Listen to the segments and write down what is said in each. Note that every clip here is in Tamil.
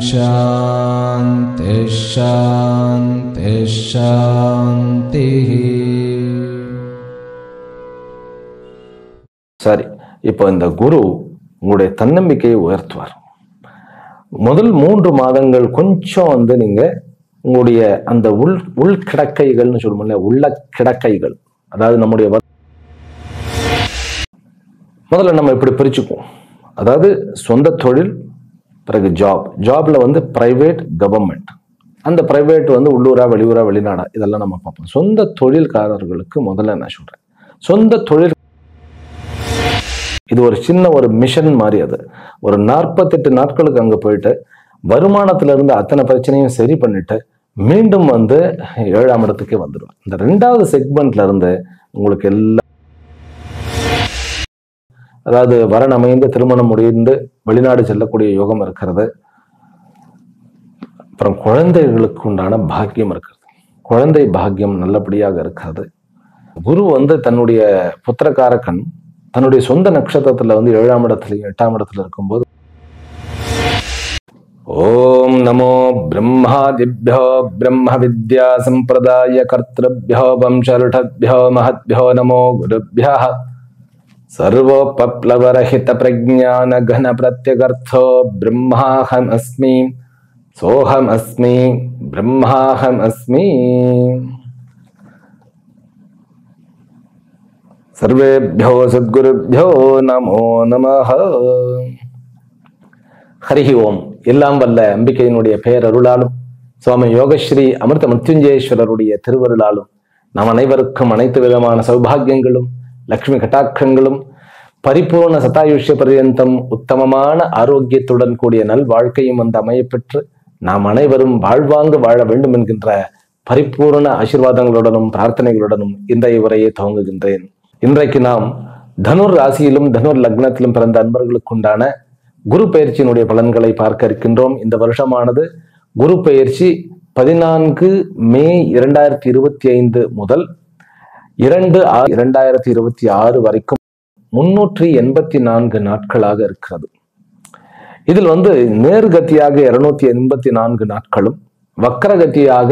शांति शांति शांति. சரி, இப்போ இந்த குரு உங்களுடைய தன்னம்பிக்கையை உயர்த்துவார். முதல் 3 மாதங்கள் கொஞ்சம் நீங்க உங்களுடைய அந்த உள் கிடக்கைகள்னு சொல்லுவோம்ல, உள்ள கிடக்கைகள், அதாவது நம்முடைய முதல்ல நம்ம இப்படி பிரிச்சுக்குவோம். அதாவது சொந்த தொழில், பிறகு ஜாப்ல பிரைவேட், கவர்மெண்ட். அந்த பிரைவேட் உள்ளூரா வெளியூரா வெளிநாடா இதெல்லாம் நம்ம பார்ப்போம். சொந்த தொழில்காரர்களுக்கு முதல்ல நான் சொல்றேன், சொந்த தொழில் இது ஒரு சின்ன ஒரு மிஷன் மாதிரி. அது ஒரு 48 நாட்களுக்கு அங்க போயிட்டு வருமானத்துல இருந்து அத்தனை பிரச்சனையும் சரி பண்ணிட்டு மீண்டும் 7ஆம் இடத்துக்கே வந்துடும். இந்த 2வது செக்மெண்ட்ல இருந்து உங்களுக்கு எல்லாம், அதாவது வரன் அமைந்து திருமணம் முடிந்து வெளிநாடு செல்லக்கூடிய யோகம் இருக்கிறது. அப்புறம் குழந்தைகளுக்கு உண்டான பாக்கியம் இருக்கிறது, குழந்தை பாக்கியம் நல்லபடியாக இருக்கிறது. குரு தன்னுடைய புத்திரகாரகன் தன்னுடைய சொந்த நட்சத்திரத்துல 7ஆம் இடத்துலயும் 8ஆம் இடத்துல இருக்கும்போது, ஓம் நமோ பிரம்மாதிப்யோ பிரம்ம வித்யா சம்பிரதாய கர்த்ருப்யோ வம்சருடப்யோ மஹத்யோ நமோ குருப்யः சர்வோபப்ளவரஹித பிரஜ்ஞான கன பிரத்யகர்த்தோ பிரம்மாஹம் அஸ்மி சோஹம் அஸ்மி பிரம்மாஹம் அஸ்மி சர்வேப்யோ சத்குருப்யோ நமோ நமஹ. ஹரிஹி ஓம். எல்லாம் வல்ல அம்பிகையினுடைய பேரருளாலும் சுவாமி யோகஸ்ரீ அமிர்த மிருத்யுஞ்சயேஸ்வரருடைய திருவருளாலும் நாம் அனைவருக்கும் அனைத்து விதமான சௌபாகியங்களும் லக்ஷ்மி கட்டாட்சங்களும் பரிபூர்ண சதாயுஷ்ய பர்யந்தம் உத்தமமான ஆரோக்கியத்துடன் கூடிய நல் வாழ்க்கையும் அமையப்பெற்று நாம் அனைவரும் வாழ்வாங்கு வாழ வேண்டும் என்கின்ற பரிபூர்ண ஆசீர்வாதங்களுடனும் பிரார்த்தனைகளுடனும் இன்றைய உரையை துவங்குகின்றேன். இன்றைக்கு நாம் தனுர் ராசியிலும் தனுர் லக்னத்திலும் பிறந்த அன்பர்களுக்கு உண்டான குரு பெயர்ச்சியினுடைய பலன்களை பார்க்க இருக்கின்றோம். இந்த வருஷமானது குரு பெயர்ச்சி 14 மே 2025 முதல் 2/6/2026 வரைக்கும் 384 நாட்களாக இருக்கிறது. இதில் நேர்கத்தியாக 284 நாட்களும், வக்கரகத்தியாக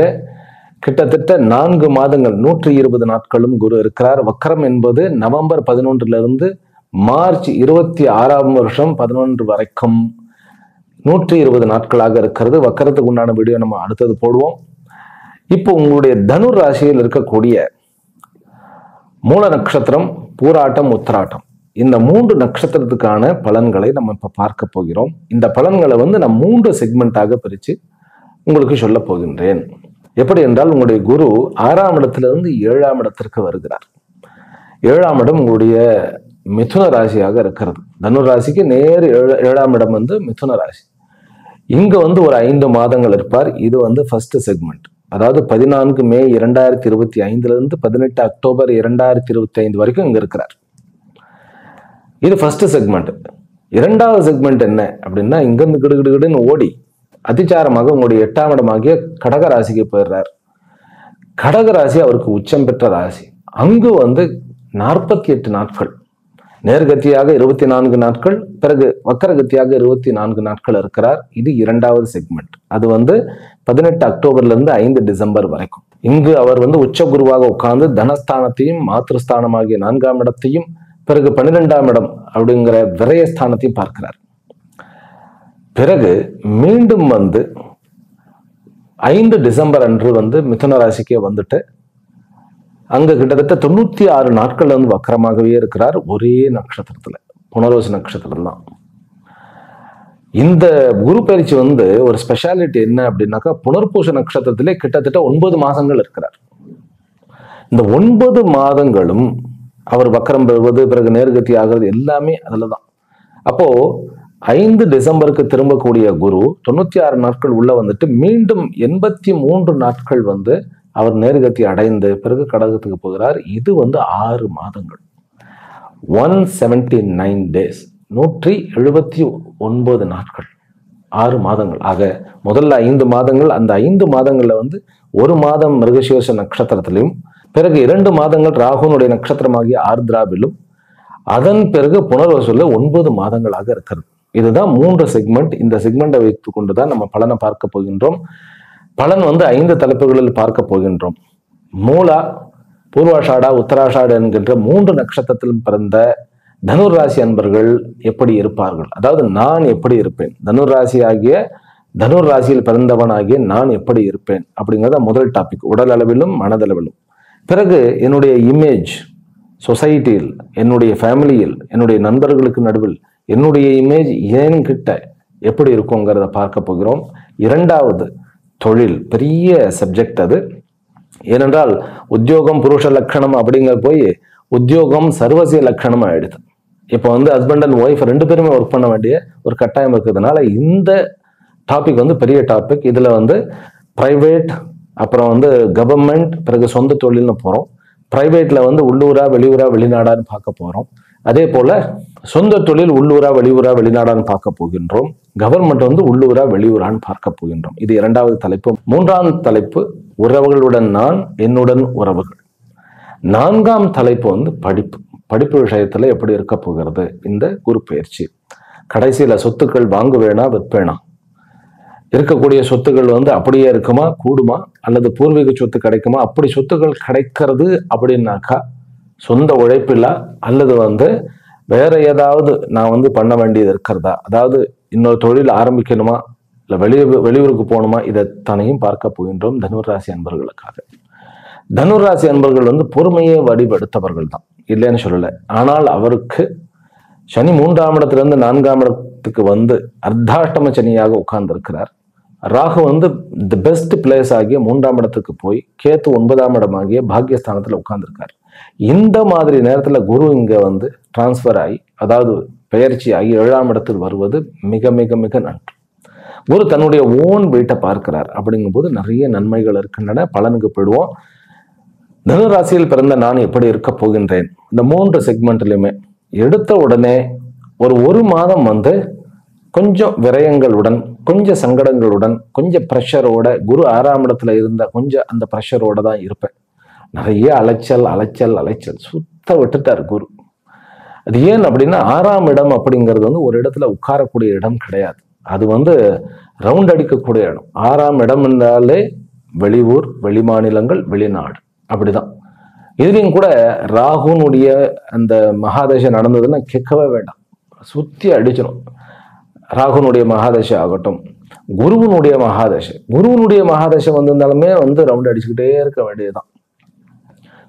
கிட்டத்தட்ட 4 மாதங்கள் 120 நாட்களும் குரு இருக்கிறார். வக்கரம் என்பது நவம்பர் 11 மார்ச் 26ஆம் வருஷம் 11 வரைக்கும் 120 நாட்களாக இருக்கிறது. வக்கரத்துக்கு உண்டான வீடியோ நம்ம அடுத்தது போடுவோம். இப்போ உங்களுடைய தனுர் ராசியில் இருக்கக்கூடிய மூல நட்சத்திரம், பூராட்டம், உத்திராட்டம், இந்த 3 நட்சத்திரத்துக்கான பலன்களை நம்ம இப்ப பார்க்க போகிறோம். இந்த பலன்களை நான் 3 செக்மெண்டாக பிரிச்சு உங்களுக்கு சொல்ல போகின்றேன். எப்படி என்றால், உங்களுடைய குரு 6ஆம் இடத்திலிருந்து 7ஆம் இடத்திற்கு வருகிறார். 7ஆம் இடம் உங்களுடைய மிதுன ராசியாக இருக்கிறது. தனுர் ராசிக்கு நேர் 7ஆம் இடம் மிதுன ராசி. இங்க ஒரு 5 மாதங்கள் இருப்பார். இது ஃபர்ஸ்ட் செக்மெண்ட். அதாவது 14 மே 2025 18 அக்டோபர் 2025 வரைக்கும் இங்க இருக்கிறார். இது ஃபர்ஸ்ட் செக்மெண்ட். 2வது செக்மெண்ட் என்ன அப்படின்னா, இங்கிருந்து கிடுகிடுன்னு ஓடி அதிச்சாரமாக உங்களுடைய 8ஆம் இடமாகிய கடக ராசிக்கு போயிடுறார். கடக ராசி அவருக்கு உச்சம் பெற்ற ராசி. அங்கு 48 நாட்கள், நேர்கத்தியாக 24 நாட்கள், பிறகு வக்கரகத்தியாக 24 நாட்கள் இருக்கிறார். இது 2வது செக்மெண்ட். அது 18 அக்டோபர்ல இருந்து 5 டிசம்பர் வரைக்கும். இங்கு அவர் உச்ச குருவாக உட்கார்ந்து தனஸ்தானத்தையும் மாத்திருஸ்தானமாகிய 4ஆம் இடத்தையும் பிறகு 12ஆம் இடம் அப்படிங்கிற விரயஸ்தானத்தையும் பார்க்கிறார். பிறகு மீண்டும் 5 டிசம்பர் அன்று மிதுன ராசிக்கே வந்துட்டு அங்க கிட்டத்தட்ட 96 நாட்கள் வக்கரமாகவே இருக்கிறார். ஒரே நட்சத்திரத்துல, புனர்வசு நட்சத்திரம் தான். இந்த குரு பயிற்சி ஒரு ஸ்பெஷாலிட்டி என்ன அப்படின்னாக்கா, புனர்பூச நட்சத்திரத்திலே கிட்டத்தட்ட 9 மாதங்கள் இருக்கிறார். இந்த 9 மாதங்களும் அவர் வக்கரம் பெறுவது, பிறகு நேர்கத்தி ஆகிறது எல்லாமே அதுலதான். அப்போ 5 டிசம்பருக்கு திரும்பக்கூடிய குரு 96 நாட்கள் உள்ள மீண்டும் 83 நாட்கள் அவர் நேர்கத்தி அடைந்து பிறகு கடகத்துக்கு போகிறார். இது 6 மாதங்கள், 179 days, 179 நாட்கள், 6 மாதங்கள். ஆக முதல்ல 5 மாதங்கள், அந்த 5 மாதங்கள்ல 1 மாதம் மிருகசீர்ஷ நட்சத்திரத்திலும், பிறகு 2 மாதங்கள் ராகுனுடைய நட்சத்திரமாகிய ஆர்திராவிலும், அதன் பிறகு புனர்வசுல 9 மாதங்களாக இருக்கிறது. இதுதான் 3 செக்மெண்ட். இந்த செக்மெண்டை வைத்துக் கொண்டுதான் நம்ம பலனை பார்க்க போகின்றோம். பலன் 5 தலைப்புகளில் பார்க்க போகின்றோம். மூலா, பூர்வாஷாடா, உத்தராஷாடா என்கின்ற 3 நட்சத்திரத்திலும் பிறந்த தனுர் ராசி அன்பர்கள் எப்படி இருப்பார்கள், அதாவது நான் எப்படி இருப்பேன், தனுர் ராசியில் பிறந்தவனாகிய நான் எப்படி இருப்பேன் அப்படிங்கிறத முதல் டாபிக், உடல் அளவிலும் மனதளவிலும். பிறகு என்னுடைய இமேஜ் சொசைட்டியில், என்னுடைய ஃபேமிலியில், என்னுடைய நண்பர்களுக்கு நடுவில் என்னுடைய இமேஜ் என்கிட்ட எப்படி இருக்குங்கிறத பார்க்க போகிறோம். 2வது தொழில், பெரிய சப்ஜெக்ட் அது. ஏனென்றால் உத்தியோகம் புருஷ லட்சணம் அப்படிங்கிற போய் உத்தியோகம் சர்வசிய லட்சணம் ஆயிடுது. இப்போ ஹஸ்பண்ட் அண்ட் ஒய்ஃப் 2 பேருமே ஒர்க் பண்ண வேண்டிய ஒரு கட்டாயம் இருக்கிறதுனால இந்த டாபிக் பெரிய டாபிக். இதுல பிரைவேட், அப்புறம் கவர்மெண்ட், பிறகு சொந்த தொழில்னு போறோம். பிரைவேட்ல உள்ளூரா வெளியூரா வெளிநாடான்னு பார்க்க போறோம். அதே போல சொந்த தொழில் உள்ளூரா வெளியூரா வெளிநாடான்னு பார்க்க போகின்றோம். கவர்மெண்ட் உள்ளூரா வெளியூரான்னு பார்க்க போகின்றோம். இது 2வது தலைப்பு. 3ஆம் தலைப்பு உறவுகளுடன் நான், என்னுடன் உறவுகள். 4ஆம் தலைப்பு படிப்பு விஷயத்துல எப்படி இருக்க போகிறது இந்த குரு பயிற்சி. கடைசியில சொத்துக்கள் வாங்குவேனா விற்பேனா, இருக்கக்கூடிய சொத்துக்கள் அப்படியே இருக்குமா, கூடுமா, அல்லது பூர்வீக சொத்து கிடைக்குமா, அப்படி சொத்துக்கள் கிடைக்கிறது அப்படின்னாக்கா சொந்த உழைப்பில்லா அல்லது வேற ஏதாவது நான் பண்ண வேண்டியது இருக்கிறதா, அதாவது இன்னொரு தொழில் ஆரம்பிக்கணுமா, இல்ல வெளியூருக்கு போகணுமா, இதைத்தானையும் பார்க்க போகின்றோம் தனுர் ராசி அன்பர்களுக்காக. தனுர் ராசி அன்பர்கள் பொறுமையை வடிவெடுத்தவர்கள் தான், இல்லைன்னு சொல்லல. ஆனால் அவருக்கு சனி 3ஆம் இடத்திலிருந்து 4ஆம் இடத்துக்கு அர்த்தாஷ்டம சனியாக உட்கார்ந்து இருக்கிறார். ராகு தி பெஸ்ட் பிளேஸ் ஆகிய 3ஆம் இடத்துக்கு போய் கேத்து 9ஆம் இடமாகிய பாக்கியஸ்தானத்துல உட்கார்ந்துருக்காரு. இந்த மாதிரி நேரத்துல குரு இங்க டிரான்ஸ்பர் ஆகி, அதாவது பெயர்ச்சி ஆகி 7ஆம் இடத்தில் வருவது மிக மிக மிக நன்று. குரு தன்னுடைய ஓன் வீட்டை பார்க்கிறார். அப்படிங்கும் போது நிறைய நன்மைகள் இருக்கின்றன. பலனுக்கு போயிடுவோம். தனுராசியில் பிறந்த நான் எப்படி இருக்க போகின்றேன், இந்த 3 செக்மெண்ட்லயுமே எடுத்த உடனே ஒரு மாதம் கொஞ்சம் விரயங்களுடன், கொஞ்சம் சங்கடங்களுடன், கொஞ்சம் ப்ரெஷரோட, குரு 6ஆம் இடத்துல இருந்த கொஞ்சம் அந்த ப்ரெஷரோட தான் இருப்பேன். நிறைய அலைச்சல் சுத்த விட்டுட்டார் குரு. அது ஏன் அப்படின்னா 6ஆம் இடம் அப்படிங்கிறது ஒரு இடத்துல உட்காரக்கூடிய இடம் கிடையாது. அது ரவுண்ட் அடிக்கக்கூடிய இடம். 6ஆம் இடம் என்றாலே வெளியூர், வெளிமாநிலங்கள், வெளிநாடு, அப்படிதான். இதுலயும் கூட ராகுனுடைய அந்த மகாதசை நடந்ததுன்னா கேட்கவே வேண்டாம், சுத்தி அடிச்சிடும். ராகுனுடைய மகாதசை ஆகட்டும், குருவனுடைய மகாதசை வந்திருந்தாலுமே ரவுண்ட் அடிச்சுக்கிட்டே இருக்க வேண்டியதுதான்.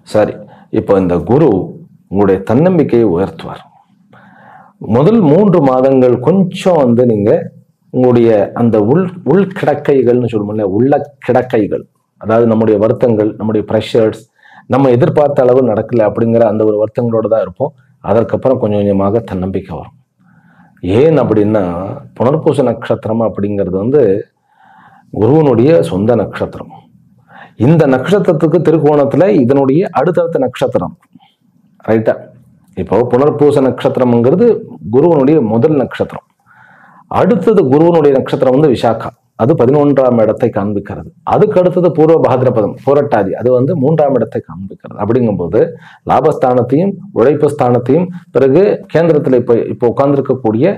சரி, இப்போ இந்த குரு உங்களுடைய தன்னம்பிக்கையை உயர்த்துவார். முதல் 3 மாதங்கள் கொஞ்சம் நீங்க உங்களுடைய அந்த உள் கிடக்கைகள்னு சொல்லுவோம்ல, உள்ள கிடக்கைகள், அதாவது நம்முடைய வருத்தங்கள், நம்முடைய ப்ரெஷர்ஸ், நம்ம எதிர்பார்த்த அளவு நடக்கல அப்படிங்கிற அந்த ஒரு வருத்தங்களோட தான் இருப்போம். அதற்கப்புறம் கொஞ்சம் கொஞ்சமாக தன்னம்பிக்கை வரும். ஏன் அப்படின்னா புனர்பூச நட்சத்திரம் அப்படிங்கிறது குருவனுடைய சொந்த நட்சத்திரம். இந்த நட்சத்திரத்துக்கு திருக்கோணத்துல இதனுடைய அடுத்தடுத்த நட்சத்திரம், ரைட்டா? இப்போ புனர்பூச நட்சத்திரம்ங்கிறது குருவனுடைய முதல் நட்சத்திரம். அடுத்தது குருவனுடைய நட்சத்திரம் விசாகா, அது 11ஆம் இடத்தை காண்பிக்கிறது. அதுக்கு அடுத்தது பூர்வ பாத்ரபதம், புரட்டாதி, அது 3ஆம் இடத்தை காண்பிக்கிறது. அப்படிங்கும்போது லாபஸ்தானத்தையும் உழைப்பு ஸ்தானத்தையும், பிறகு கேந்திரத்துல இப்போ உட்கார்ந்துருக்கக்கூடிய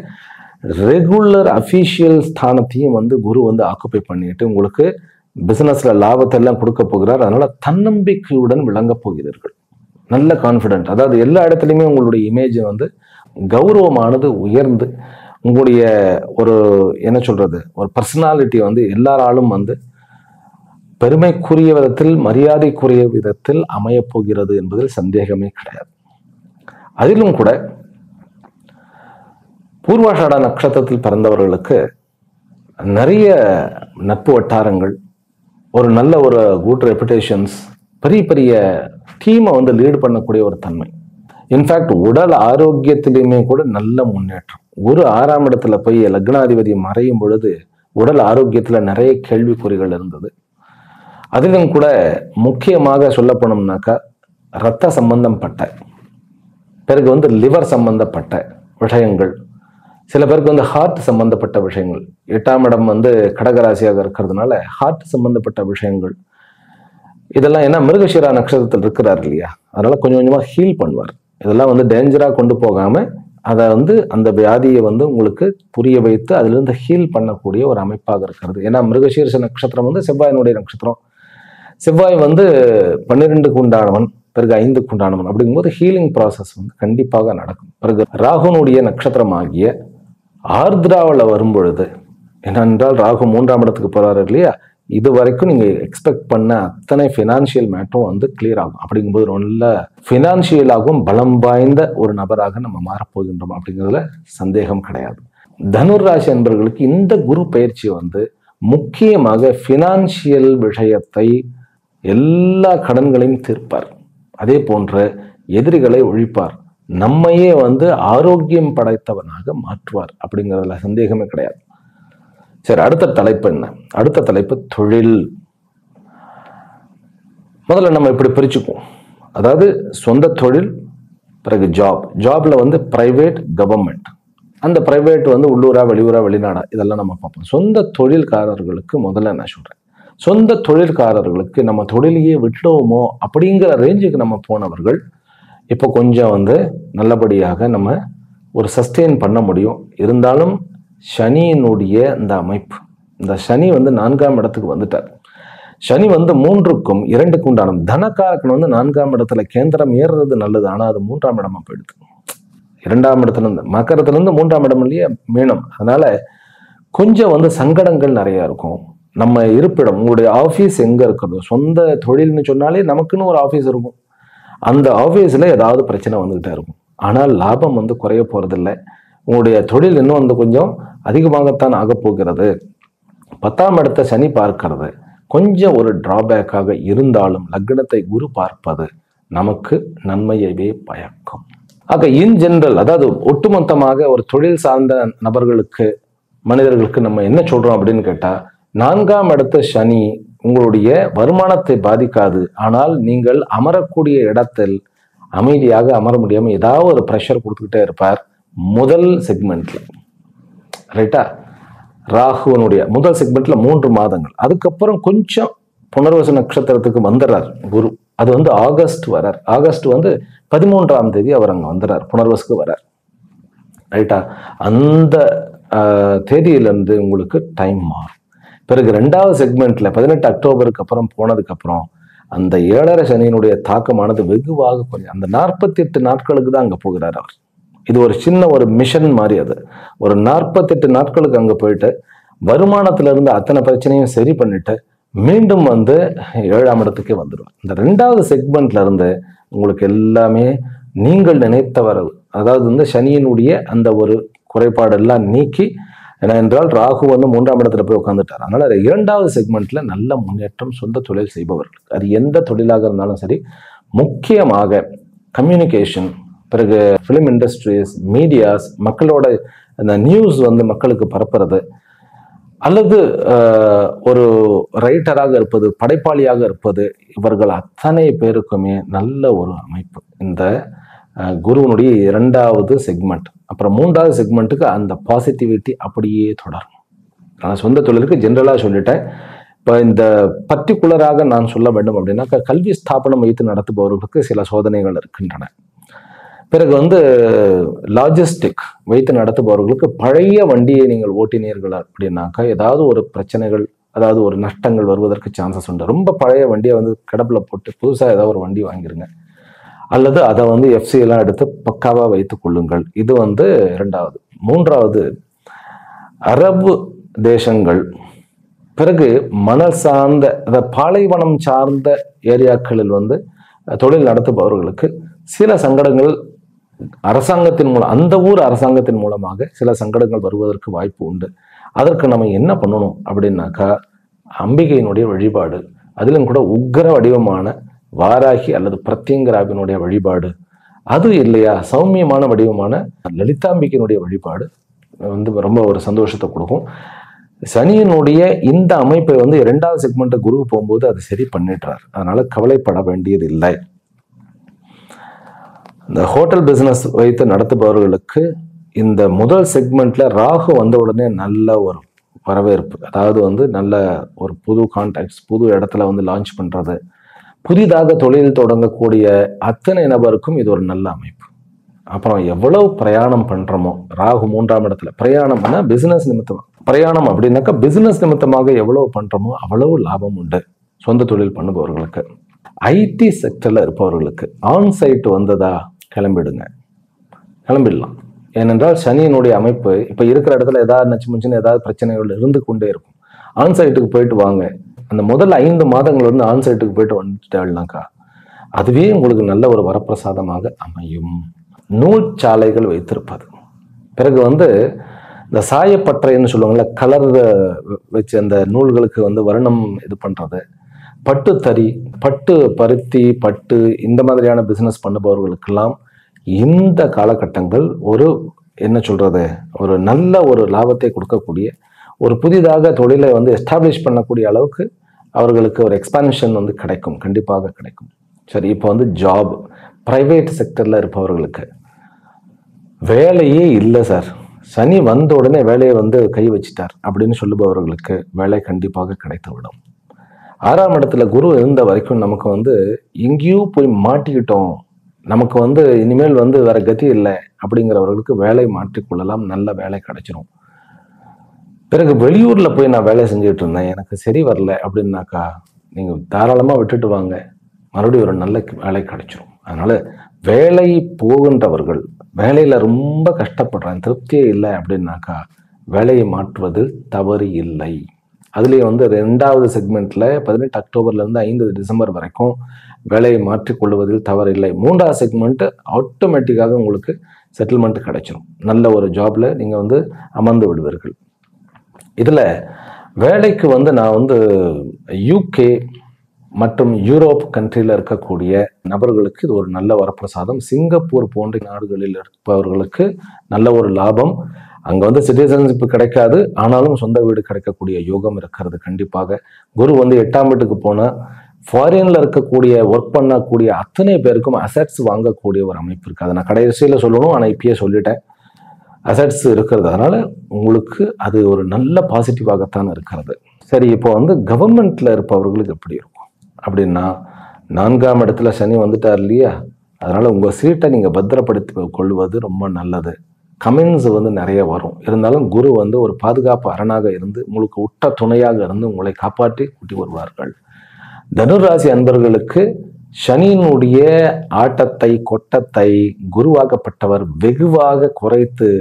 ரெகுலர் அபிஷியல் ஸ்தானத்தையும் குரு ஆக்குப்பை பண்ணிட்டு உங்களுக்கு பிசினஸ்ல லாபத்தை எல்லாம் கொடுக்க போகிறார். அதனால தன்னம்பிக்கையுடன் விளங்க போகிறீர்கள். நல்ல கான்பிடென்ட், அதாவது எல்லா இடத்துலையுமே உங்களுடைய இமேஜ் கௌரவமானது உயர்ந்து, உங்களுடைய ஒரு என்ன சொல்றது, ஒரு பர்சனாலிட்டி எல்லாராலும் பெருமைக்குரிய விதத்தில், மரியாதைக்குரிய விதத்தில் அமைய போகிறது என்பதில் சந்தேகமே கிடையாது. அதிலும் கூட பூர்வாஷாடா நட்சத்திரத்தில் பிறந்தவர்களுக்கு நிறைய நட்பு வட்டாரங்கள், ஒரு நல்ல ஒரு குட் ரெப்புடேஷன்ஸ், பெரிய பெரிய டீமை லீடு பண்ணக்கூடிய ஒரு தன்மை. இன்ஃபேக்ட் உடல் ஆரோக்கியத்திலுமே கூட நல்ல முன்னேற்றம். குரு 6ஆம் இடத்துல போய் லக்னாதிபதி மறையும் பொழுது உடல் ஆரோக்கியத்துல நிறைய கேள்விக்குறிகள் இருந்தது. அதிலும் கூட முக்கியமாக சொல்ல போனோம்னாக்கா இரத்த சம்பந்தப்பட்ட, பிறகு லிவர் சம்பந்தப்பட்ட விஷயங்கள், சில பேருக்கு ஹார்ட் சம்பந்தப்பட்ட விஷயங்கள். 8ஆம் இடம் கடகராசியாக இருக்கிறதுனால ஹார்ட் சம்பந்தப்பட்ட விஷயங்கள் இதெல்லாம், ஏன்னா மிருகஷீரா நட்சத்திரத்தில் இருக்கிறார் இல்லையா, அதனால கொஞ்சம் கொஞ்சமா ஹீல் பண்ணுவார். இதெல்லாம் டேஞ்சரா கொண்டு போகாம அதை அந்த வியாதியை உங்களுக்கு புரிய வைத்து அதிலிருந்து ஹீல் பண்ணக்கூடிய ஒரு அமைப்பாக இருக்கிறது. ஏன்னா மிருகசீர்ஷ நட்சத்திரம் செவ்வாயினுடைய நட்சத்திரம். செவ்வாய் 12க்கு உண்டானவன், பிறகு 5க்கு உண்டானவன். அப்படிங்கும்போது ஹீலிங் ப்ராசஸ் கண்டிப்பாக நடக்கும். பிறகு ராகுனுடைய நட்சத்திரமாகிய ஆர்திராவில் வரும்பொழுது, என்னென்றால் ராகு 3ஆம் இடத்துக்கு போறாரு இல்லையா, இது வரைக்கும் நீங்க எக்ஸ்பெக்ட் பண்ண அத்தனை ஃபினான்ஷியல் மேட்டரும் கிளியர் ஆகும். அப்படிங்கும்போது நல்ல ஃபினான்ஷியலாகவும் பலம் வாய்ந்த ஒரு நபராக நம்ம மாறப்போகின்றோம் அப்படிங்கிறதுல சந்தேகம் கிடையாது. தனுர் ராசி என்பவர்களுக்கு இந்த குரு பயிற்சி முக்கியமாக ஃபினான்ஷியல் விஷயத்தை, எல்லா கடன்களையும் தீர்ப்பார். அதே போன்ற எதிரிகளை ஒழிப்பார். நம்மையே ஆரோக்கியம் படைத்தவனாக மாற்றுவார். அப்படிங்கிறதுல சந்தேகமே கிடையாது. சரி, அடுத்த தலைப்பு என்ன? அடுத்த தலைப்பு தொழில். முதல்ல நம்ம இப்படி பிரிச்சுக்குவோம். அதாவது சொந்த தொழில், பிறகு ஜாப்ல பிரைவேட், கவர்மெண்ட். அந்த பிரைவேட் உள்ளூரா, வெளியூரா, வெளிநாடா, இதெல்லாம் நம்ம பார்ப்போம். சொந்த தொழில்காரர்களுக்கு முதல்ல என்ன சொல்றேன், சொந்த தொழில்காரர்களுக்கு நம்ம தொழிலையே விட்டுடுவோமோ அப்படிங்கிற ரேஞ்சுக்கு நம்ம போனவர்கள் இப்போ கொஞ்சம் நல்லபடியாக நம்ம ஒரு சஸ்டெயின் பண்ண முடியும். இருந்தாலும் சனியினுடைய இந்த அமைப்பு, இந்த சனி 4ஆம் இடத்துக்கு வந்துட்டார். சனி 3க்கும் 2க்கும் உண்டான தனக்காரக்கன் 4ஆம் இடத்துல கேந்திரம் ஏறுறது நல்லது. ஆனா அது 3ஆம் இடமா போயிடுது. 2ஆம் இடத்துல இருந்து மக்கரத்துல இருந்து 3ஆம் இடம் இல்லையா, மீனம். அதனால கொஞ்சம் சங்கடங்கள் நிறைய இருக்கும். நம்ம இருப்பிடம், உங்களுடைய ஆபீஸ் எங்க இருக்கிறதோ, சொந்த தொழில்னு சொன்னாலே நமக்குன்னு ஒரு ஆபீஸ் இருக்கும். அந்த ஆபீஸ்ல ஏதாவது பிரச்சனை வந்துகிட்டே இருக்கும். ஆனால் லாபம் குறைய போறதில்லை. உங்களுடைய தொழில் இன்னும் கொஞ்சம் அதிகமாகத்தான் ஆக போகிறது. 10ஆம் இடத்தை சனி பார்க்கிறது கொஞ்சம் ஒரு டிராபேக்காக இருந்தாலும், லக்னத்தை குரு பார்ப்பது நமக்கு நன்மையவே பயக்கும். ஆக இன் ஜெனரல், அதாவது ஒட்டுமொத்தமாக ஒரு தொழில் சார்ந்த நபர்களுக்கு, மனிதர்களுக்கு நம்ம என்ன சொல்றோம் அப்படின்னு கேட்டா, 4ஆம் இடத்த சனி உங்களுடைய வருமானத்தை பாதிக்காது. ஆனால் நீங்கள் அமரக்கூடிய இடத்தில் அமைதியாக அமர முடியாம ஏதாவது ஒரு ப்ரெஷர் கொடுத்துக்கிட்டே இருப்பார். முதல் செக்மெண்ட்ல, ரைட்டா, ராகுவனுடைய முதல் செக்மெண்ட்ல 3 மாதங்கள். அதுக்கப்புறம் கொஞ்சம் புனர்வசு நட்சத்திரத்துக்கு வந்துடுறார் குரு. அது ஆகஸ்ட் வரார். ஆகஸ்ட் 13ஆம் தேதி அவர் அங்க வந்துடுறார், புனர்வசுக்கு வரார். ரைட்டா, அந்த தேதியிலிருந்து உங்களுக்கு டைம் மாறும். பிறகு 2வது செக்மெண்ட்ல 18 அக்டோபருக்கு அப்புறம் போனதுக்கு அப்புறம் அந்த 7.5 சனியினுடைய தாக்கமானது வெகுவாக கொஞ்சம், அந்த 48 நாட்களுக்கு தான் அங்க போகிறார் அவர். இது ஒரு சின்ன ஒரு மிஷன் மாதிரி. அது ஒரு 48 நாட்களுக்கு அங்க போயிட்டு வருமானத்துல இருந்து அத்தனை பிரச்சனையும் சரி பண்ணிட்டு மீண்டும் 7ஆம் இடத்துக்கே வந்துடும். இந்த 2வது செக்மெண்ட்ல இருந்து உங்களுக்கு எல்லாமே நீங்கள் நினைத்தவர, அதாவது சனியினுடைய அந்த ஒரு குறைபாடு எல்லாம் நீக்கி, ஏன்னா என்றால் ராகு 3ஆம் இடத்துல போய் உட்காந்துட்டார். அதனால 2வது செக்மெண்ட்ல நல்ல முன்னேற்றம். சொந்த தொழில் செய்பவர்கள், அது எந்த தொழிலாக இருந்தாலும் சரி, முக்கியமாக கம்யூனிகேஷன், பிறகு ஃபிலிம் இண்டஸ்ட்ரீஸ், மீடியாஸ், மக்களோட அந்த நியூஸ் மக்களுக்கு பரப்புறது, அல்லது ஒரு ரைட்டராக இருப்பது, படைப்பாளியாக இருப்பது, இவர்கள் அத்தனை பேருக்குமே நல்ல ஒரு அமைப்பு இந்த குருவனுடைய 2வது செக்மெண்ட். அப்புறம் 3வது செக்மெண்ட்டுக்கு அந்த பாசிட்டிவிட்டி அப்படியே தொடரும். நான் சொந்த தொழிலுக்கு ஜென்ரலா சொல்லிட்டேன். இப்போ இந்த பர்டிகுலராக நான் சொல்ல வேண்டும் அப்படின்னா, கல்வி ஸ்தாபனம் வைத்து நடத்துபவர்களுக்கு சில சோதனைகள் இருக்கின்றன. பிறகு லாஜிஸ்டிக் வைத்து நடத்துபவர்களுக்கு, பழைய வண்டியை நீங்கள் ஓட்டினீர்கள் அப்படின்னாக்கா ஏதாவது ஒரு பிரச்சனைகள், அதாவது ஒரு நஷ்டங்கள் வருவதற்கு சான்சஸ் உண்டு. ரொம்ப பழைய வண்டியை கிடப்புல போட்டு புதுசாக ஏதாவது ஒரு வண்டி வாங்கிருங்க, அல்லது அதை எஃப்சி எல்லாம் எடுத்து பக்காவா வைத்துக் கொள்ளுங்கள். இது 2வது. 3வது, அரபு தேசங்கள், பிறகு மணல் சார்ந்த, அதாவது பாலைவனம் சார்ந்த ஏரியாக்களில் தொழில் நடத்துபவர்களுக்கு சில சங்கடங்கள் அரசாங்கத்தின் மூலம், அந்த ஊர் அரசாங்கத்தின் மூலமாக சில சங்கடங்கள் வருவதற்கு வாய்ப்பு உண்டு. அதற்கு நம்ம என்ன பண்ணணும் அப்படின்னாக்கா, அம்பிகையினுடைய வழிபாடு, அதிலும் கூட உக்கிர வடிவமான வாராகி அல்லது பிரத்யங்கராவினுடைய வழிபாடு, அது இல்லையா சௌமியமான வடிவமான லலிதாம்பிகையினுடைய வழிபாடு ரொம்ப ஒரு சந்தோஷத்தை கொடுக்கும். சனியினுடைய இந்த அமைப்பை 2வது செக்மெண்ட் குரு போகும்போது அது சரி பண்ணிடுறார். அதனால கவலைப்பட வேண்டியது இல்லை. இந்த ஹோட்டல் பிசினஸ் வைத்து நடத்துபவர்களுக்கு இந்த முதல் செக்மெண்ட்ல ராகு வந்த உடனே நல்ல ஒரு வரவேற்பு. அதாவது நல்ல ஒரு புது கான்டாக்ட்ஸ், புது இடத்துல லான்ச் பண்றது, புதிதாக தொழில் தொடங்கக்கூடிய அத்தனை நபருக்கும் இது ஒரு நல்ல அமைப்பு. அப்புறம் எவ்வளவு பிரயாணம் பண்றோமோ, ராகு 3ஆம் இடத்துல பிரயாணம்னா பிசினஸ் நிமித்தமா, பிரயாணம் அப்படின்னாக்கா பிசினஸ் நிமித்தமாக எவ்வளவு பண்றோமோ அவ்வளவு லாபம் உண்டு சொந்த தொழில் பண்ணுபவர்களுக்கு. ஐடி செக்டர்ல இருப்பவர்களுக்கு ஆன் சைட் வந்ததா கிளம்பிடலாம். ஏனென்றால் சனியினுடைய அமைப்பு இப்ப இருக்கிற இடத்துல ஏதாவது நச்சு முச்சுன்னு ஏதாவது பிரச்சனைகள் இருந்து கொண்டே இருக்கும். ஆன் சைட்டுக்கு போயிட்டு வாங்க, அந்த முதல் 5 மாதங்கள் வந்து ஆன் சைட்டுக்கு போயிட்டு வந்துட்டாள்னாக்கா அதுவே உங்களுக்கு நல்ல ஒரு வரப்பிரசாதமாக அமையும். நூல் சாலைகள் வைத்திருப்பது, பிறகு வந்து இந்த சாயப்பட்டறைன்னு சொல்லுவாங்கல்ல, கலர் வச்சு அந்த நூல்களுக்கு வந்து வர்ணம் இது பண்றது, பட்டு தறி, பட்டு பருத்தி, பட்டு இந்த மாதிரியான பிசினஸ் பண்ணுபவர்களுக்கெல்லாம் இந்த காலகட்டங்கள் ஒரு என்ன சொல்றது, ஒரு நல்ல ஒரு லாபத்தை கொடுக்கக்கூடிய, ஒரு புதிதாக தொழிலை வந்து எஸ்டாப்ளிஷ் பண்ணக்கூடிய அளவுக்கு அவர்களுக்கு ஒரு எக்ஸ்பான்ஷன் வந்து கிடைக்கும், கண்டிப்பாக கிடைக்கும். சரி, இப்போ வந்து ஜாப், பிரைவேட் செக்டர்ல இருப்பவர்களுக்கு வேலையே இல்லை சார், சனி வந்த உடனே வேலையை வந்து கை வச்சிட்டார் அப்படின்னு சொல்லுபவர்களுக்கு வேலை கண்டிப்பாக கிடைத்து விடும். 6ஆம் இடத்துல குரு இருந்த வரைக்கும் நமக்கு வந்து எங்கேயோ போய் மாட்டிக்கிட்டோம், நமக்கு வந்து இனிமேல் வந்து வேற கதி இல்லை அப்படிங்கிறவர்களுக்கு வேலை மாற்றிக்கொள்ளலாம், நல்ல வேலை கிடைச்சிரும். பிறகு வெளியூர்ல போய் நான் வேலை செஞ்சுட்டு இருந்தேன், எனக்கு சரி வரல அப்படின்னாக்கா நீங்க தாராளமா விட்டுட்டு வாங்க, மறுபடியும் ஒரு நல்ல வேலை கிடைச்சிரும். அதனால வேலை போகின்றவர்கள், வேலையில ரொம்ப கஷ்டப்படுறேன், திருப்தியே இல்லை அப்படின்னாக்கா வேலையை மாற்றுவது தவறு இல்லை. அதுலேயே வந்து 2வது செக்மெண்ட்ல 18 அக்டோபர்ல இருந்து 5 டிசம்பர் வரைக்கும் வேலையை மாற்றிக்கொள்வதில் தவறு இல்லை. 3வது செக்மெண்ட் ஆட்டோமேட்டிக்காக உங்களுக்கு செட்டில்மெண்ட் கிடைச்சிடும், நல்ல ஒரு ஜாப்ல நீங்க வந்து அமர்ந்து விடுவீர்கள். இதுல வேலைக்கு வந்து நான் வந்து யூகே மற்றும் யூரோப் கண்ட்ரியில் இருக்கக்கூடிய நபர்களுக்கு இது ஒரு நல்ல வரப்பிரசாதம். சிங்கப்பூர் போன்ற நாடுகளில் இருப்பவர்களுக்கு நல்ல ஒரு லாபம். அங்க வந்து சிட்டிசன்ஷிப் கிடைக்காது, ஆனாலும் சொந்த வீடு கிடைக்கக்கூடிய யோகம் இருக்கிறது கண்டிப்பாக. குரு வந்து 8ஆம் வீட்டுக்கு போனா ஃபாரின்ல இருக்கக்கூடிய ஒர்க் பண்ணக்கூடிய அத்தனை பேருக்கும் அசட்ஸ் வாங்கக்கூடிய ஒரு அமைப்பு இருக்கு. அதை நான் கடைசியில சொல்லணும், ஆனா இப்பயே சொல்லிட்டேன். அசட்ஸ் இருக்கிறது, அதனால உங்களுக்கு அது ஒரு நல்ல பாசிட்டிவாகத்தான் இருக்கிறது. சரி, இப்போ வந்து கவர்மெண்ட்ல இருப்பவர்களுக்கு எப்படி இருக்கும் அப்படின்னா, 4ஆம் இடத்துல சனி வந்துட்டார் இல்லையா, அதனால உங்க சீட்டை நீங்க பத்திரப்படுத்தி கொள்வது ரொம்ப நல்லது. கமெண்ட்ஸ் வந்து நிறைய வரும், இருந்தாலும் குரு வந்து ஒரு பாதுகாப்பு அரணாக இருந்து உங்களுக்கு உற்ற துணையாக இருந்து உங்களை காப்பாற்றி கூட்டி வருவார்கள். தனுராசி அன்பர்களுக்கு சனியினுடைய ஆட்டத்தை கொட்டத்தை குருவாகப்பட்டவர் வெகுவாக குறைத்து,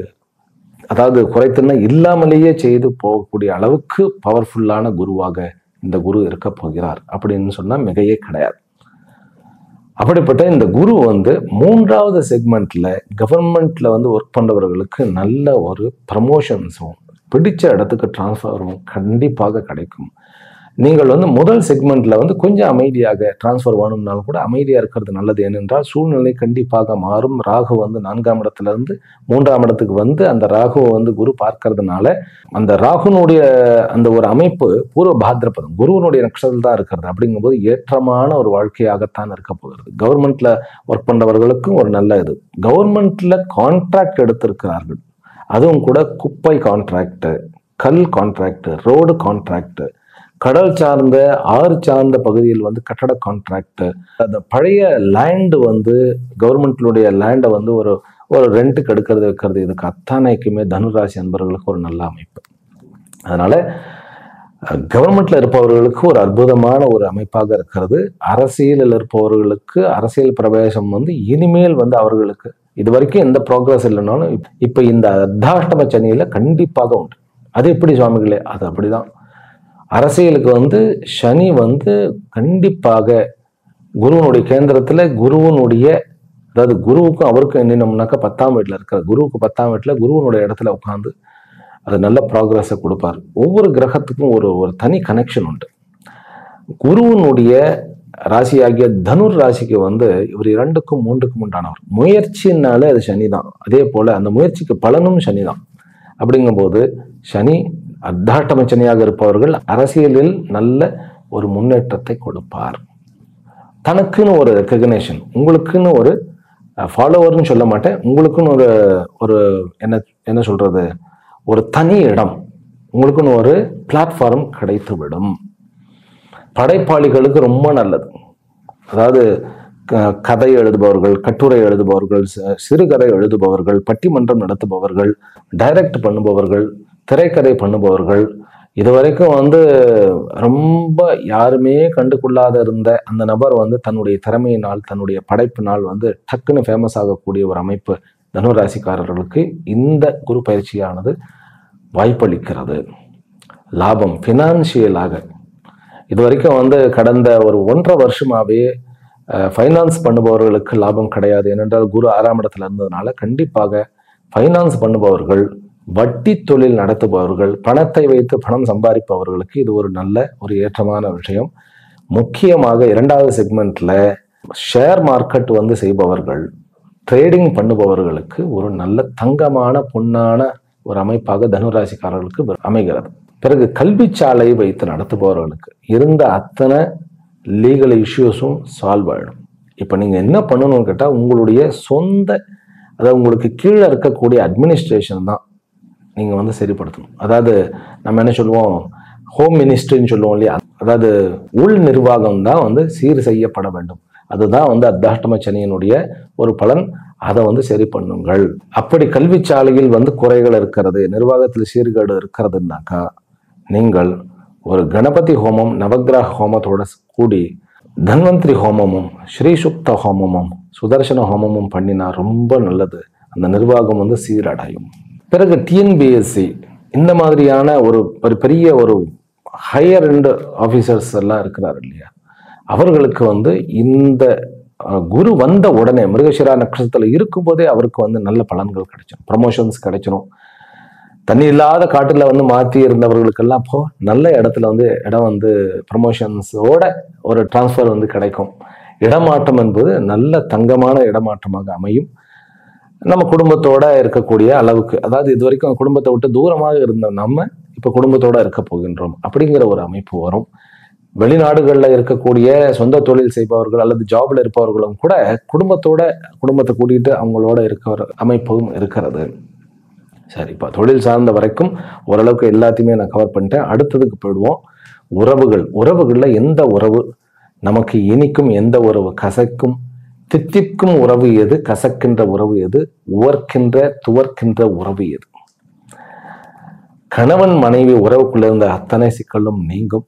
அதாவது குறைத்துன்னா இல்லாமலேயே செய்து போகக்கூடிய அளவுக்கு பவர்ஃபுல்லான குருவாக இந்த குரு இருக்க போகிறார் அப்படின்னு சொன்னா மிகையே கிடையாது. அப்படிப்பட்ட இந்த குரு வந்து 3வது செக்மெண்ட்ல கவர்மெண்ட்ல வந்து ஒர்க் பண்றவர்களுக்கு நல்ல ஒரு ப்ரமோஷன்ஸும் பிடிச்ச இடத்துக்கு டிரான்ஸ்ஃபரும் கண்டிப்பாக கிடைக்கும். நீங்கள் வந்து முதல் செக்மெண்ட்ல வந்து கொஞ்சம் அமைதியாக டிரான்ஸ்ஃபர் வேணும்னாலும் கூட அமைதியா இருக்கிறது நல்லது. ஏனென்றால் சூழ்நிலை கண்டிப்பாக மாறும். ராகு வந்து 4ஆம் இடத்துல இருந்து 3ஆம் இடத்துக்கு வந்து அந்த ராகுவை வந்து குரு பார்க்கறதுனால அந்த ராகுனுடைய அந்த ஒரு அமைப்பு பூர்வ பாத்ரபதம் குருவனுடைய நட்சத்திரம் தான் இருக்கிறது. அப்படிங்கும்போது ஏற்றமான ஒரு வாழ்க்கையாகத்தான் இருக்க போகிறது. கவர்மெண்ட்ல ஒர்க் பண்றவர்களுக்கும் ஒரு நல்ல இது. கவர்மெண்ட்ல கான்ட்ராக்ட் எடுத்திருக்கிறார்கள், அதுவும் கூட குப்பை கான்ட்ராக்ட், கல் கான்ட்ராக்ட், ரோடு கான்ட்ராக்ட், கடல் சார்ந்த ஆறு சார்ந்த பகுதியில் வந்து கட்டட கான்ட்ராக்ட், அந்த பழைய லேண்டு வந்து கவர்மெண்ட்லுடைய லேண்டை வந்து ஒரு ரெண்ட்டுக்கு எடுக்கிறது வைக்கிறது, இதுக்கு அத்தனைக்குமே தனுராசி அன்பர்களுக்கு ஒரு நல்ல அமைப்பு. அதனால கவர்மெண்ட்ல இருப்பவர்களுக்கு ஒரு அற்புதமான ஒரு அமைப்பாக இருக்கிறது. அரசியலில் இருப்பவர்களுக்கு அரசியல் பிரவேசம் வந்து இனிமேல் வந்து அவர்களுக்கு இது வரைக்கும் எந்த ப்ரோக்ரஸ் இல்லைனாலும் இப்ப இந்த அர்த்தாஷ்டம சனியில கண்டிப்பாக உண்டு. அது எப்படி சுவாமிகளே? அது அப்படிதான். அரசியலுக்கு வந்து சனி வந்து கண்டிப்பாக குருவனுடைய கேந்திரத்துல குருவனுடைய, அதாவது குருவுக்கும் அவருக்கும் என்னன்னோம்னாக்கா 10ஆம் வீட்டுல இருக்கிற குருவுக்கு 10ஆம் வீட்டுல குருவனுடைய இடத்துல உட்காந்து அது நல்ல ப்ராக்ரஸை கொடுப்பார். ஒவ்வொரு கிரகத்துக்கும் ஒரு தனி கனெக்ஷன் உண்டு. குருவனுடைய ராசியாகிய தனுர் ராசிக்கு வந்து இவர் 2க்கும் 3க்கும் உண்டானவர். முயற்சினாலே அது சனி தான். அதே போல அந்த முயற்சிக்கு பலனும் சனி தான். அப்படிங்கும் போது சனி அர்த்தாஷ்டம சனியாக இருப்பவர்கள் அரசியலில் நல்ல ஒரு முன்னேற்றத்தை கொடுப்பார். தனக்குன்னு ஒரு ரெகக்னேஷன், உங்களுக்குன்னு ஒரு ஃபாலோவர்னு சொல்ல மாட்டேன், உங்களுக்குன்னு ஒரு என்ன சொல்றது, ஒரு தனி இடம், உங்களுக்குன்னு ஒரு பிளாட்ஃபார்ம் கிடைத்து விடும். படைப்பாளிகளுக்கு ரொம்ப நல்லது. அதாவது கதை எழுதுபவர்கள், கட்டுரை எழுதுபவர்கள், சிறுகதை எழுதுபவர்கள், பட்டிமன்றம் நடத்துபவர்கள், டைரக்ட் பண்ணுபவர்கள், திரைக்கதை பண்ணுபவர்கள், இதுவரைக்கும் ரொம்ப யாருமே கண்டுகொள்ளாத இருந்த அந்த நபர் தன்னுடைய திறமையினால், தன்னுடைய படைப்பினால் டக்குன்னு ஃபேமஸ் ஆகக்கூடிய ஒரு அமைப்பு தனுராசிக்காரர்களுக்கு இந்த குரு பயிற்சியானது வாய்ப்பளிக்கிறது. லாபம் ஃபினான்சியலாக இதுவரைக்கும் கடந்த ஒரு 1.5 வருஷமாவே ஃபைனான்ஸ் பண்ணுபவர்களுக்கு லாபம் கிடையாது. ஏனென்றால் குரு 6ஆம் இடத்துல இருந்ததுனால கண்டிப்பாக ஃபைனான்ஸ் பண்ணுபவர்கள், வட்டி தொழில் நடத்துபவர்கள், பணத்தை வைத்து பணம் சம்பாதிப்பவர்களுக்கு இது ஒரு நல்ல ஒரு ஏற்றமான விஷயம். முக்கியமாக 2வது செக்மெண்ட்ல ஷேர் மார்க்கெட் செய்பவர்கள், ட்ரேடிங் பண்ணுபவர்களுக்கு ஒரு நல்ல தங்கமான பொன்னான ஒரு அமைப்பாக தனுராசிக்காரர்களுக்கு அமைகிறது. பிறகு கல்வி சாலை வைத்து நடத்துபவர்களுக்கு இருந்த அத்தனை லீகல் இஷ்யூஸும் சால்வ் ஆகிடும். இப்போ நீங்கள் என்ன பண்ணணும்னு கேட்டால், உங்களுடைய சொந்த, அதாவது உங்களுக்கு கீழே இருக்கக்கூடிய அட்மினிஸ்ட்ரேஷன் தான் நீங்கள் சரிப்படுத்தணும். அதாவது நம்ம என்ன சொல்லுவோம், ஹோம் மினிஸ்ட்ரின்னு சொல்லுவோம் இல்லையா, அதாவது உள் நிர்வாகம் தான் சீர் செய்யப்பட வேண்டும். அதுதான் அர்த்தாஷ்டம சனியினுடைய ஒரு பலன். அதை சரி பண்ணுங்கள். அப்படி கல்வி சாலையில் குறைகள் இருக்கிறது, நிர்வாகத்தில் சீர்கேடு இருக்கிறதுனாக்கா, நீங்கள் ஒரு கணபதி ஹோமம், நவக்கிரக ஹோமத்தோட கூடி தன்வந்திரி ஹோமமும், ஸ்ரீசுக்த ஹோமமும், சுதர்சன ஹோமமும் பண்ணினா ரொம்ப நல்லது. அந்த நிர்வாகம் சீரடையும். பிறகு டிஎன்பிஎஸ்சி இந்த மாதிரியான ஒரு பெரிய ஒரு ஹையர் எண்ட் ஆஃபீஸர்ஸ் எல்லாம் இருக்கிறார் இல்லையா, அவர்களுக்கு இந்த குரு வந்த உடனே மிருகசிரா நட்சத்திரத்தில் இருக்கும்போதே அவருக்கு நல்ல பலன்கள் கிடைச்சிடும், ப்ரமோஷன்ஸ் கிடைச்சிடும். தண்ணி இல்லாத காட்டுல மாற்றி இருந்தவர்களுக்கெல்லாம் இப்போ நல்ல இடத்துல இடம் ப்ரமோஷன்ஸோட ஒரு டிரான்ஸ்ஃபர் கிடைக்கும். இடமாற்றம் என்பது நல்ல தங்கமான இடமாற்றமாக அமையும். நம்ம குடும்பத்தோட இருக்கக்கூடிய அளவுக்கு, அதாவது இது வரைக்கும் குடும்பத்தை விட்டு தூரமாக இருந்த நம்ம இப்போ குடும்பத்தோட இருக்க போகின்றோம் அப்படிங்கிற ஒரு அமைப்பு வரும். வெளிநாடுகளில் இருக்கக்கூடிய சொந்த தொழில் செய்பவர்கள் அல்லது ஜாப்ல இருப்பவர்களும் கூட குடும்பத்தை கூட்டிட்டு அவங்களோட இருக்கிற அமைப்பும் இருக்கிறது. சரி, இப்போ தொழில் சார்ந்த வரைக்கும் ஓரளவுக்கு எல்லாத்தையுமே நான் கவர் பண்ணிட்டேன். அடுத்ததுக்கு போயிடுவோம். உறவுகளில் எந்த உறவு நமக்கு இனிக்கும், எந்த உறவு கசக்கும், தித்திக்கும் உறவு எது, கசக்கின்ற உறவு எது, துவர்க்கின்ற உறவு எது? கணவன் மனைவி உறவுக்குள்ள இருந்த அத்தனை சிக்கலும் நீங்கும்.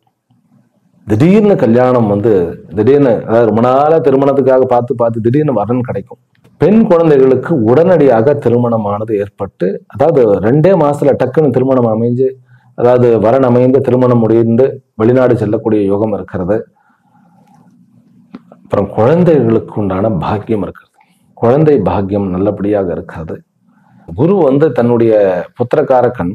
திடீர்னு கல்யாணம் திடீர்னு, அதாவது ரொம்ப நாளா திருமணத்துக்காக பார்த்து திடீர்னு வரன் கிடைக்கும். பெண் குழந்தைகளுக்கு உடனடியாக திருமணமானது ஏற்பட்டு, அதாவது 2 மாசத்துல டக்குன்னு திருமணம் அமைஞ்சு, அதாவது வரன் அமைந்து திருமணம் முடிந்து வெளிநாடு செல்லக்கூடிய யோகம் இருக்கிறது. அப்புறம் குழந்தைகளுக்கு உண்டான பாக்கியம் இருக்கிறது. குழந்தை பாக்கியம் நல்லபடியாக இருக்கிறது. குரு தன்னுடைய புத்திரகாரகன்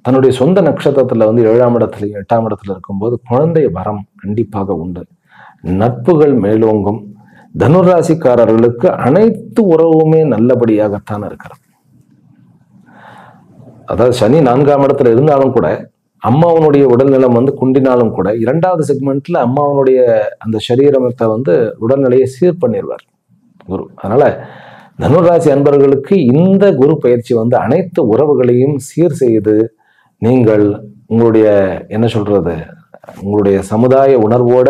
தன்னுடைய சொந்த நட்சத்திரத்துல 7ஆம் இடத்துலையும் 8ஆம் இடத்துல இருக்கும்போது குழந்தை வரம் கண்டிப்பாக உண்டு. நட்புகள் மேலோங்கும். தனுராசிக்காரர்களுக்கு அனைத்து உறவுமே நல்லபடியாகத்தான் இருக்கிறது. அதாவது சனி 4ஆம் இடத்துல இருந்தாலும் கூட, அம்மாவனுடைய உடல்நலம் குண்டினாலும் கூட, 2வது செக்மெண்ட்ல அம்மாவனுடைய அந்த சரீரத்தை உடல்நிலையை சீர் பண்ணிடுவார் குரு. அதனால தனுராசி அன்பர்களுக்கு இந்த குரு பயிற்சி அனைத்து உறவுகளையும் சீர் செய்து, நீங்கள் உங்களுடைய என்ன சொல்றது, உங்களுடைய சமுதாய உணர்வோட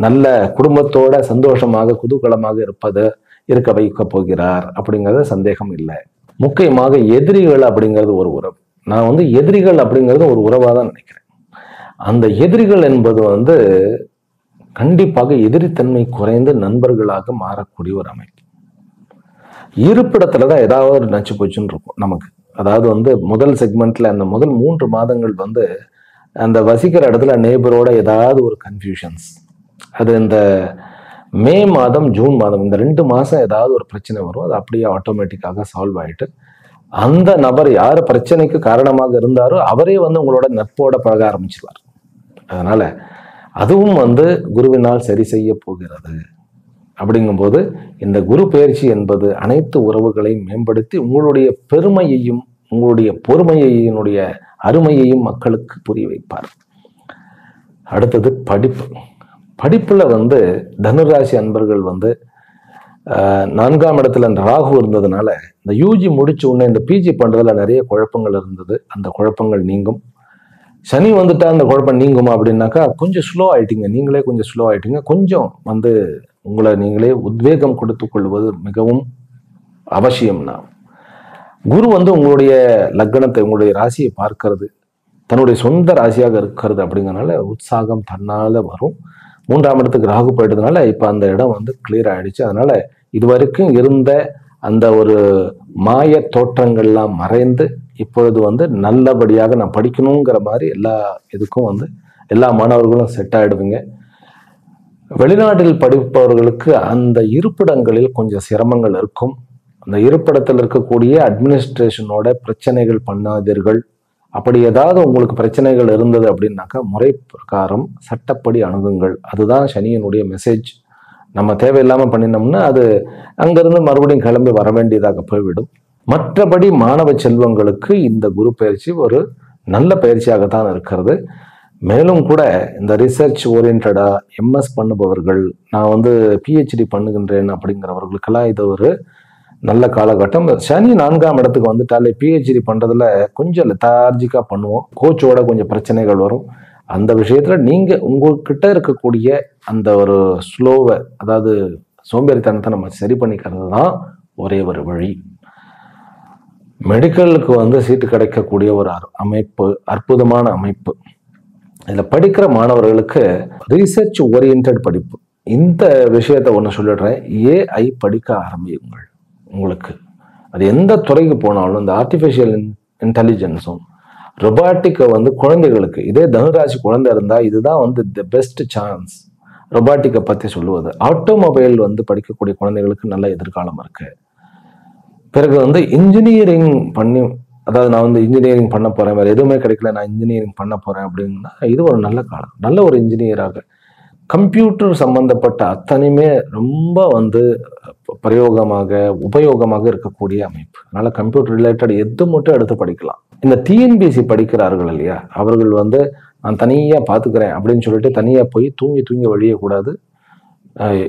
நல்ல குடும்பத்தோட சந்தோஷமாக குதூகலமாக இருக்க வைக்க போகிறார் அப்படிங்கிறது சந்தேகம் இல்லை. முக்கியமாக எதிரிகள் அப்படிங்கிறது ஒரு உறவு. நான் எதிரிகள் அப்படிங்கிறது ஒரு உறவாக தான் நினைக்கிறேன். அந்த எதிரிகள் என்பது கண்டிப்பாக எதிரித்தன்மை குறைந்து நண்பர்களாக மாறக்கூடிய ஒரு அமைப்பு. இருப்பிடத்துலதான் ஏதாவது ஒரு நச்சு போச்சுன்னு இருக்கும் நமக்கு. அதாவது முதல் செக்மெண்ட்ல அந்த முதல் 3 மாதங்கள் அந்த வசிக்கிற இடத்துல நேபரோட ஏதாவது ஒரு கன்ஃபியூஷன்ஸ், அது இந்த மே மாதம் ஜூன் மாதம் இந்த 2 மாசம் ஏதாவது ஒரு பிரச்சனை வரும். அது அப்படியே ஆட்டோமேட்டிக்காக சால்வ் ஆயிட்டு, அந்த நபர் யார் பிரச்சனைக்கு காரணமாக இருந்தாரோ அவரே உங்களோட நட்போட பழக ஆரம்பிச்சிருவார். அதனால அதுவும் குருவினால் சரி செய்ய போகிறது. அப்படிங்கும்போது இந்த குரு பயிற்சி என்பது அனைத்து உறவுகளையும் மேம்படுத்தி உங்களுடைய பெருமையையும் உங்களுடைய பொறுமையினுடைய அருமையையும் மக்களுக்கு புரிய வைப்பார். அடுத்தது படிப்புல தனுராசி அன்பர்கள் 4ஆம் இடத்துல அந்த ராகு இருந்ததுனால இந்த யூஜி முடிச்ச உடனே இந்த பிஜி பண்றதுல நிறைய குழப்பங்கள் இருந்தது. அந்த குழப்பங்கள் நீங்கும். சனி வந்துட்டா அந்த குழப்பம் நீங்குமா அப்படின்னாக்கா கொஞ்சம் ஸ்லோ ஆயிட்டீங்க, நீங்களே கொஞ்சம் ஸ்லோ ஆயிட்டீங்க. கொஞ்சம் உங்களை நீங்களே உத்வேகம் கொடுத்துக் கொள்வது மிகவும் அவசியம்னா. குரு வந்து உங்களுடைய லக்னத்தை, உங்களுடைய ராசியை பார்க்கறது, தன்னுடைய சொந்த ராசியாக இருக்கிறது அப்படிங்கிறனால உற்சாகம் தன்னால வரும். 3ஆம் இடத்துக்கு ராகு போயிட்டதுனால இப்ப அந்த இடம் வந்து கிளியர் ஆயிடுச்சு. அதனால இதுவரைக்கும் இருந்த அந்த ஒரு மாய தோற்றங்கள்லாம் மறைந்து இப்பொழுது வந்து நல்லபடியாக நான் படிக்கணுங்கிற மாதிரி எல்லா இதுக்கும் வந்து எல்லா மாணவர்களும் செட் ஆயிடுவீங்க. வெளிநாட்டில் படிப்பவர்களுக்கு அந்த இருப்பிடங்களில் கொஞ்சம் சிரமங்கள் இருக்கும். அந்த இருப்பிடத்தில் இருக்கக்கூடிய அட்மினிஸ்ட்ரேஷனோட பிரச்சனைகள் பண்ணாதீர்கள். அப்படி ஏதாவது உங்களுக்கு பிரச்சனைகள் இருந்தது அப்படின்னாக்கா முறை பிரகாரம் சட்டப்படி அணுகுங்கள். அதுதான் சனியினுடைய மெசேஜ். நம்ம தேவையில்லாமல் பண்ணினோம்னா அது அங்கிருந்து மறுபடியும் கிளம்பி வர வேண்டியதாக போய்விடும். மற்றபடி மாணவ செல்வங்களுக்கு இந்த குரு பயிற்சி ஒரு நல்ல பயிற்சியாகத்தான் இருக்கிறது. மேலும் கூட இந்த ரிசர்ச் ஓரியன்டா எம்எஸ் பண்ணுபவர்கள், நான் வந்து பிஹெச்டி பண்ணுகின்றேன் அப்படிங்கிறவர்களுக்கெல்லாம் இது ஒரு நல்ல காலகட்டம். சனி 4ஆம் இடத்துக்கு வந்துட்டாலே பிஹெச்டி பண்றதுல கொஞ்சம் லெத்தார்ஜிக்கா பண்ணுவோம். கோச்சோட கொஞ்சம் பிரச்சனைகள் வரும். அந்த விஷயத்துல நீங்க உங்ககிட்ட இருக்கக்கூடிய அந்த ஒரு ஸ்லோவை, அதாவது சோம்பேறித்தனத்தை நம்ம சரி பண்ணிக்கிறது தான் ஒரே ஒரு வழி. மெடிக்கலுக்கு வந்து சீட்டு கிடைக்கக்கூடிய ஒரு அமைப்பு, அற்புதமான அமைப்பு. இதில் படிக்கிற மாணவர்களுக்கு ரிசர்ச் ஓரியன்ட் படிப்பு. இந்த விஷயத்த ஒன்று சொல்லிடுறேன். ஏஐ படிக்க ஆரம்பியுங்கள். உங்களுக்கு அது எந்த துறைக்கு போனாலும் இந்த ஆர்டிஃபிஷியல் இன்டெலிஜென்ஸும் ரொபாட்டிக்கை வந்து குழந்தைகளுக்கு, இதே தனுராசி குழந்தை இருந்தால் இதுதான் வந்து தி பெஸ்ட் சான்ஸ் ரொபாட்டிக்கை பற்றி சொல்லுவது. ஆட்டோமொபைல் வந்து படிக்கக்கூடிய குழந்தைகளுக்கு நல்ல எதிர்காலம் இருக்கு. பிறகு வந்து இன்ஜினியரிங் பண்ணி, அதாவது நான் வந்து இன்ஜினியரிங் பண்ண போகிறேன், வேறு எதுவுமே கிடைக்கல, நான் இன்ஜினியரிங் பண்ண போகிறேன் அப்படின்னா இது ஒரு நல்ல காலம். நல்ல ஒரு இன்ஜினியராக கம்ப்யூட்டர் சம்பந்தப்பட்ட அத்தனையுமே ரொம்ப வந்து பிரயோகமாக உபயோகமாக இருக்கக்கூடிய அமைப்பு. அதனால கம்ப்யூட்டர் ரிலேட்டட் எது மட்டும் எடுத்து படிக்கலாம். இந்த டிஎன்பிஎஸ்சி படிக்கிறார்கள் இல்லையா, அவர்கள் வந்து நான் தனியாக பார்த்துக்கிறேன் அப்படின்னு சொல்லிட்டு தனியாக போய் தூங்கி வழியக்கூடாது.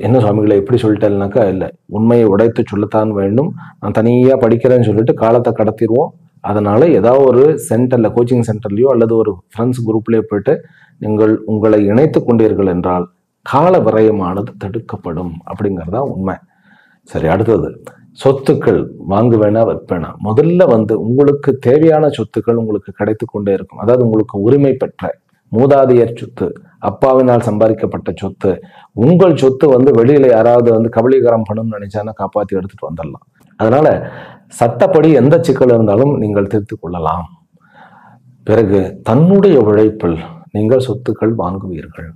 என்ன சுவாமிகளை எப்படி சொல்லிட்டேன்னாக்கா, இல்லை, உண்மையை உடைத்து சொல்லத்தான் வேண்டும். நான் தனியாக படிக்கிறேன்னு சொல்லிட்டு காலத்தை கடத்திடுவோம். அதனால ஏதாவது ஒரு சென்டர்ல, கோச்சிங் சென்டர்லயோ அல்லது ஒரு ஃப்ரெண்ட்ஸ் குரூப்லயோ போயிட்டு நீங்கள் உங்களை இணைத்து கொண்டீர்கள் என்றால் கால விரயமானது தடுக்கப்படும் அப்படிங்கிறதா உண்மை. சரி, அடுத்தது சொத்துக்கள் வாங்குவேனா விற்பேனா. முதல்ல வந்து உங்களுக்கு தேவையான சொத்துக்கள் உங்களுக்கு கிடைத்து கொண்டே இருக்கும். அதாவது உங்களுக்கு உரிமை பெற்ற மூதாதையர் சொத்து, அப்பாவினால் சம்பாதிக்கப்பட்ட சொத்து, உங்கள் சொத்து வந்து வெளியில யாராவது வந்து கபலீகரம் பண்ணணும்னு நினைச்சானா காப்பாற்றி எடுத்துட்டு வந்துடலாம். அதனால சட்டப்படி எந்த சிக்கல் இருந்தாலும் நீங்கள் திருத்திக் கொள்ளலாம். பிறகு தன்னுடைய உழைப்பில் நீங்கள் சொத்துக்கள் வாங்குவீர்கள்.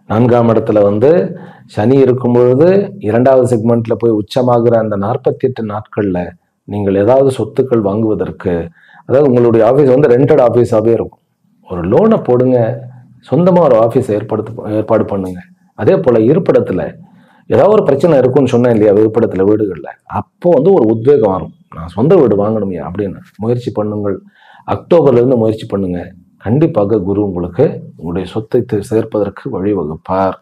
4ஆம் இடத்துல வந்து சனி இருக்கும் பொழுது 2வது செக்மெண்ட்ல போய் உச்சமாகிற அந்த 48 நாட்கள்ல நீங்கள் ஏதாவது சொத்துக்கள் வாங்குவதற்கு, அதாவது உங்களுடைய ஆஃபீஸ் வந்து ரெண்டட் ஆஃபீஸாகவே இருக்கும். ஒரு லோனை போடுங்க, சொந்தமாக ஒரு ஆஃபீஸ் ஏற்பாடு பண்ணுங்க. அதே போல இருப்பிடத்துல ஏதாவது ஒரு பிரச்சனை இருக்குன்னு சொன்னேன் இல்லையா, இருப்பிடத்துல வீடுகள்ல, அப்போ வந்து ஒரு உத்வேகம் வரும், நான் சொந்த வீடு வாங்கணுமே அப்படின்னு முயற்சி பண்ணுங்கள். அக்டோபர்ல இருந்து முயற்சி பண்ணுங்க. கண்டிப்பாக குரு உங்களுக்கு உங்களுடைய சொத்தை சேர்ப்பதற்கு வழிவகுப்பார்.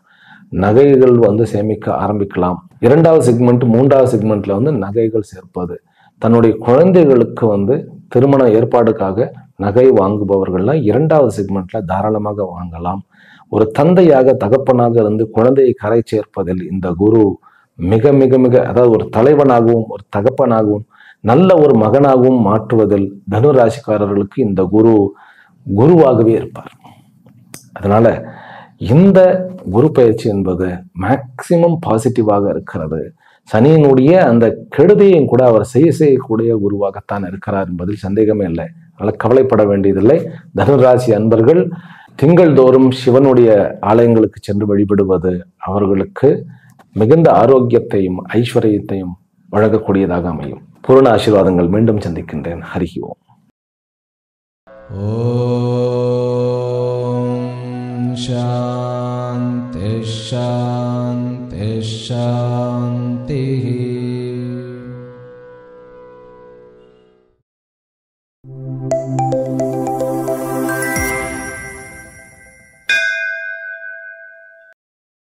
நகைகள் வந்து சேமிக்க ஆரம்பிக்கலாம். 2வது செக்மெண்ட் 3வது செக்மெண்ட்ல வந்து நகைகள் சேர்ப்பது, தன்னுடைய குழந்தைகளுக்கு வந்து திருமண ஏற்பாடுக்காக நகை வாங்குபவர்கள்லாம் 2வது செக்மெண்ட்ல தாராளமாக வாங்கலாம். ஒரு தந்தையாக, தகப்பனாக இருந்து குழந்தையை கரை சேர்ப்பதில் இந்த குரு மிக மிக மிக, அதாவது ஒரு தலைவனாகவும் ஒரு தகப்பனாகவும் நல்ல ஒரு மகனாகவும் மாற்றுவதில் தனுராசிக்காரர்களுக்கு இந்த குருவாகவே இருப்பார். அதனால இந்த குரு பயிற்சி என்பது மேக்சிமம் பாசிட்டிவாக இருக்கிறது. சனியினுடைய அந்த கெடுதியையும் கூட அவர் செய்யக்கூடிய குருவாகத்தான் இருக்கிறார் என்பதில் சந்தேகமே இல்லை. அதனால கவலைப்பட வேண்டியதில்லை. தனுராசி அன்பர்கள் திங்கள் தோறும் சிவனுடைய ஆலயங்களுக்கு சென்று வழிபடுவது அவர்களுக்கு மிகுந்த ஆரோக்கியத்தையும் ஐஸ்வர்யத்தையும் வழங்கக்கூடியதாக அமையும். பூரண ஆசீர்வாதங்கள். மீண்டும் சந்திக்கின்றேன். ஹரி ஓம். ஓம் சாந்தி சாந்தி சாந்தி.